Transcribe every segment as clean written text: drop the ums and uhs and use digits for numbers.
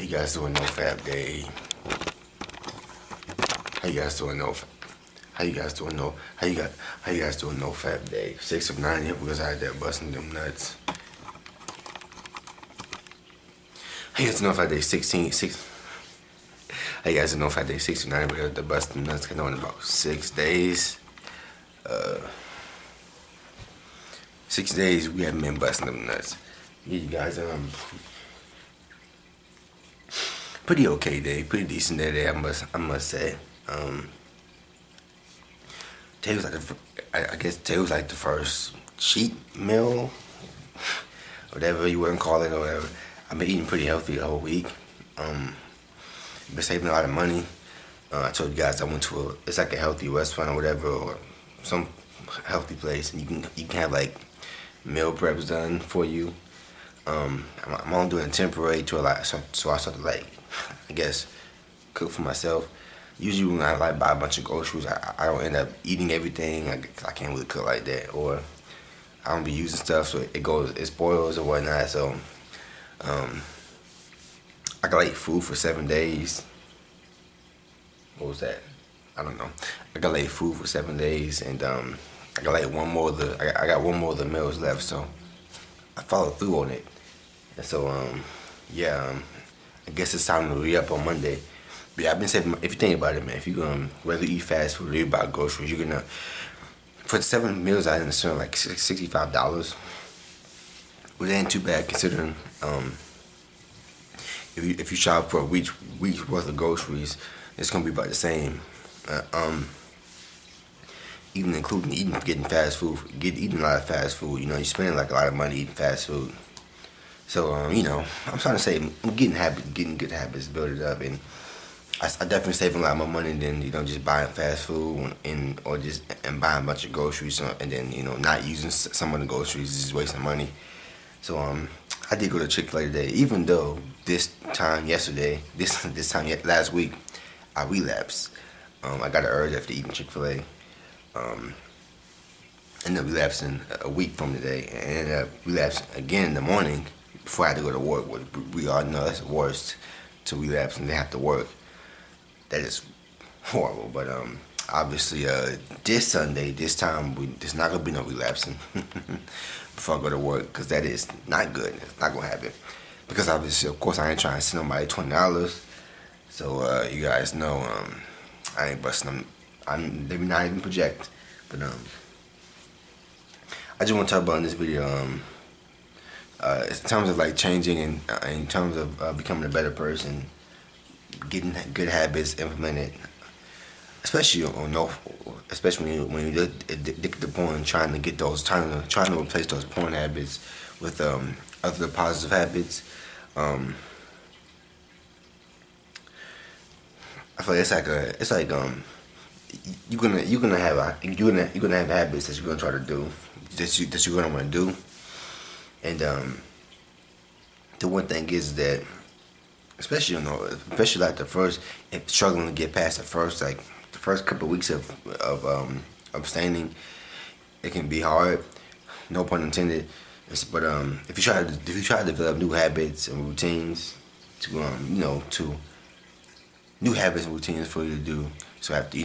you guys doing NoFap day? How you guys doing NoFap? How you guys doing NoFap day? 6 of 9 because I had that busting them nuts. How you guys doing NoFap day 16? How you guys doing NoFap day 6 of 9 because the busting nuts can know in about 6 days. 6 days we haven't been busting them nuts. Yeah, you guys pretty okay day, pretty decent day. I must say. Today was like I guess today was like the first cheat meal, whatever you want to call it or whatever. I've been eating pretty healthy the whole week. Been saving a lot of money. I told you guys I went to it's like a healthy restaurant or whatever, or some healthy place, and you can have like meal preps done for you. I'm only doing it temporary to a lot, so I started like, I guess, cook for myself. Usually when I like buy a bunch of groceries, I don't end up eating everything. I can't really cook like that, or I don't be using stuff, so it spoils or whatnot. So I got like food for 7 days. What was that? I don't know. I got like food for 7 days, and I got like one more of the I got one more of the meals left, so I followed through on it. And so yeah, I guess it's time to re-up on Monday. But yeah, I've been saving. If you think about it, man, if you whether eat fast food or you buy groceries, you're gonna for the 7 meals I didn't spend like $65. Which ain't too bad considering if you shop for a week's worth of groceries, it's gonna be about the same. Even including getting fast food, eating a lot of fast food. You know, you're spending like a lot of money eating fast food. So you know, I'm trying to say I'm getting good habits, build it up, and I definitely saving a lot more money than just buying fast food and buying a bunch of groceries and then not using some of the groceries, just wasting money. So I did go to Chick-fil-A today, even though this time last week I relapsed. I got an urge after eating Chick-fil-A. Ended up relapsing a week from today, and ended up relapsing again in the morning before I had to go to work. We all know that's the worst, to relapse and then have to work. That is horrible. But obviously this Sunday, this time, there's not gonna be no relapsing before I go to work, because that is not good. It's not gonna happen, because obviously, of course, I ain't trying to send nobody $20. So you guys know I ain't busting them. They not even project. But I just want to talk about in this video in terms of like changing and in terms of becoming a better person, getting good habits implemented, especially when you're addicted to porn, trying to replace those porn habits with other positive habits. I feel like it's like you're gonna have habits that you're gonna try to do, that you're gonna want to do, and the one thing is that especially like struggling to get past the first couple of weeks of abstaining, it can be hard. No pun intended. But if you try to develop new habits and routines to new habits and routines for you to do. So after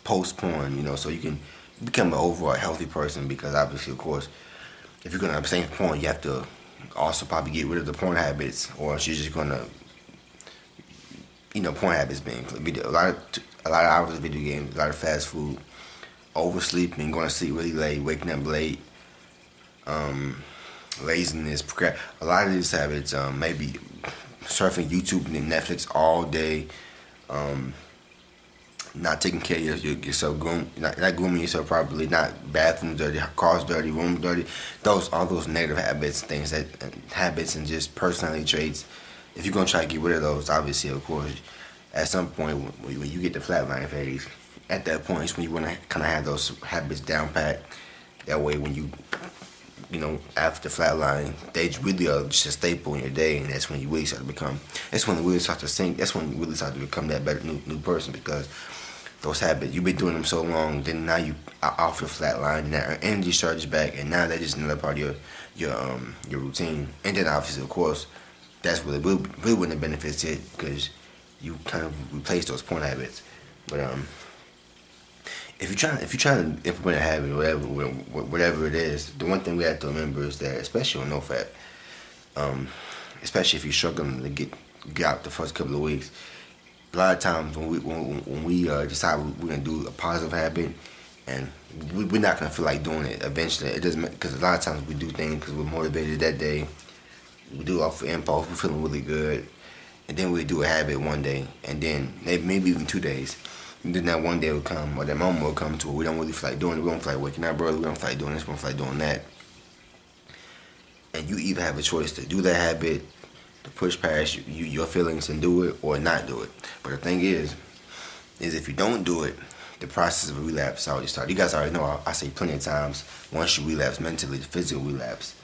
post porn, so you can become an overall healthy person. Because obviously, of course, if you're gonna abstain from porn, you have to also probably get rid of the porn habits, or else you're just gonna, porn habits being a lot of hours of video games, a lot of fast food, oversleeping, going to sleep really late, waking up late, laziness, a lot of these habits, maybe surfing YouTube and Netflix all day, not taking care of yourself, not grooming yourself properly, not bathroom dirty, cars dirty, room dirty, all those negative habits, habits and just personality traits. If you're gonna try to get rid of those, obviously, of course, at some point when you get the flatline phase, at that point is when you want to kind of have those habits down pat. That way, when after the flatline, they really are just a staple in your day, and that's when you really start to become. That's when it really starts to sink. That's when you really start to become that better new person, because those habits, you've been doing them so long, then now you are off your flatline, and that energy surges back, and now that's just another part of your routine. And then obviously, of course, that's really when the benefits hit, because you kind of replace those porn habits. But if you're trying to implement a habit, whatever it is, the one thing we have to remember is that, especially on NoFap, especially if you're struggling to get out the first couple of weeks, a lot of times when we decide we're gonna do a positive habit, and we're not gonna feel like doing it eventually. It doesn't, because a lot of times we do things because we're motivated that day. We do it off of impulse. We're feeling really good, and then we do a habit one day, and then maybe even 2 days. And then that one day will come, or that moment will come to where we don't really feel like doing it. We don't feel like waking up early. We don't feel like doing this. We don't feel like doing that. And you either have a choice to do that habit, to push past your feelings and do it, or not do it. But the thing is if you don't do it, the process of a relapse already started. You guys already know, I say plenty of times, once you relapse mentally, the physical relapse,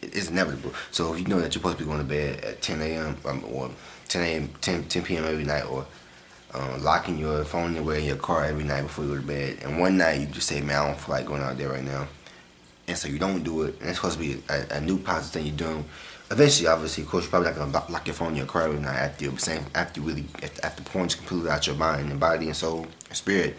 it's inevitable. So if you know that you're supposed to be going to bed at 10 a.m. Or 10 a.m., 10 p.m. every night, or locking your phone away in your car every night before you go to bed, and one night you just say, man, I don't feel like going out there right now, and so you don't do it, and it's supposed to be a new positive thing you're doing. Eventually, obviously, of course, you're probably not gonna lock your phone in your car every night after porn's completely out your mind and body and soul and spirit.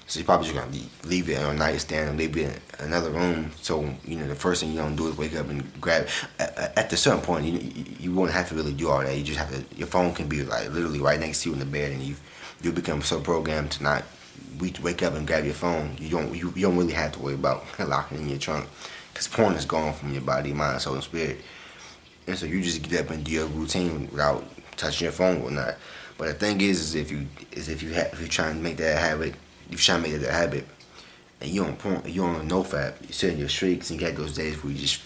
So you're probably just gonna leave it on a nightstand and leave it in another room. So the first thing you don't do is wake up and grab it. At a certain point, you won't have to really do all that. You just have to. Your phone can be like literally right next to you in the bed, and you become so programmed to not wake up and grab your phone. You don't really have to worry about locking it in your trunk, because porn is gone from your body, mind, soul, and spirit. And so you just get up and do your routine without touching your phone or not. But the thing is if you're trying to make that a habit, if you're trying to make it a habit, and you're on NoFap, you're sitting your streaks, and you got those days where you just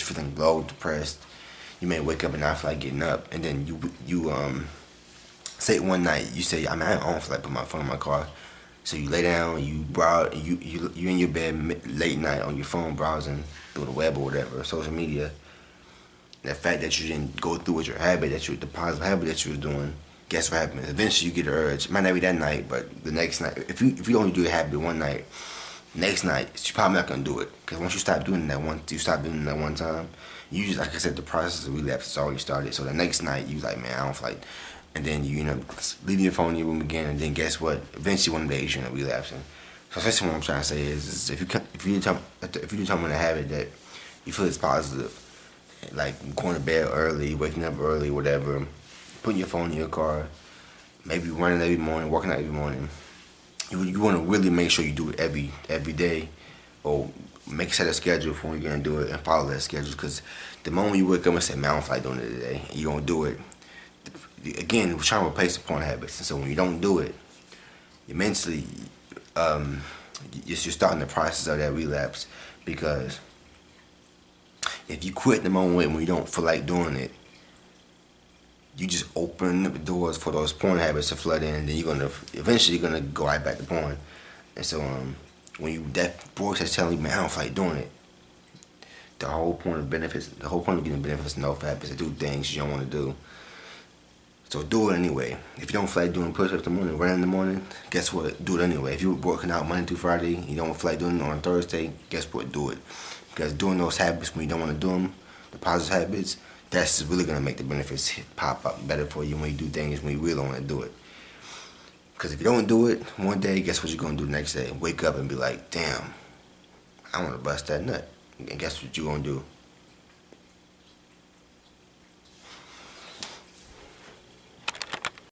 feeling low, depressed. You may wake up and not feel like getting up, and then you say one night you say, I don't feel like putting my phone in my car. So you lay down, you browse, you in your bed late night on your phone browsing through the web or whatever, social media. The fact that you didn't go through with your habit, the positive habit that you was doing, guess what happens? Eventually you get an urge. It might not be that night, but the next night, if you only do a habit one night, next night you're probably not gonna do it, because once you stop doing that one time, you just, like I said, the process of relapse has already started. So the next night you like, man, I don't feel like, and then you leaving your phone in your room again, and then guess what? Eventually one day you're gonna relapsing. So essentially what I'm trying to say is if you do something in a habit that you feel is positive, like going to bed early, waking up early, whatever, putting your phone in your car, maybe running every morning, working out every morning. You want to really make sure you do it every day, or set a schedule for when you're gonna do it and follow that schedule. Because the moment you wake up and say, man, I don't feel like doing it today, and you don't do it, again, we're trying to replace the porn habits. And so when you don't do it, you mentally, you're starting the process of that relapse. Because if you quit the moment when you don't feel like doing it, you just open the doors for those porn habits to flood in, and then eventually you're gonna go right back to porn. And so when that voice is telling you, man, I don't feel like doing it, the whole point of getting benefits of NoFap is to do things you don't want to do. So do it anyway. If you don't feel like doing push-ups in the morning, running in the morning, guess what? Do it anyway. If you're working out Monday through Friday, you don't feel like doing it on Thursday, guess what? Do it. Because doing those habits when you don't want to do them, the positive habits, that's really going to make the benefits pop up better for you when you do things when you really want to do it. Because if you don't do it one day, guess what you're going to do the next day? Wake up and be like, damn, I want to bust that nut. And guess what you're going to do?